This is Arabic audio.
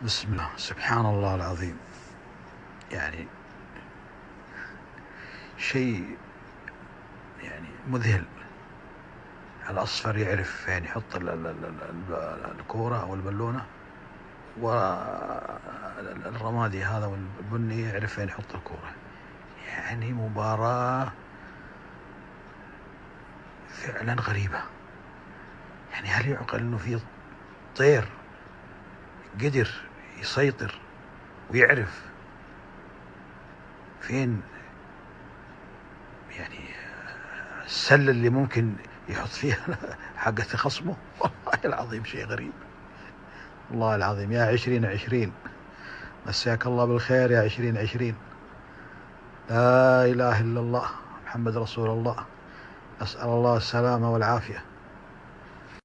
بسم الله، سبحان الله العظيم. يعني شيء مذهل. الأصفر يعرف يحط الكورة أو البالونة، والرمادي هذا والبني يعرف يحط الكورة. مباراة فعلا غريبة. هل يعقل أنه في طير قدر يسيطر ويعرف فين السلة اللي ممكن يحط فيها حقة خصمه؟ والله العظيم شيء غريب، والله العظيم. يا 2020 مساك الله بالخير، يا 2020. لا إله إلا الله محمد رسول الله. أسأل الله السلامة والعافية.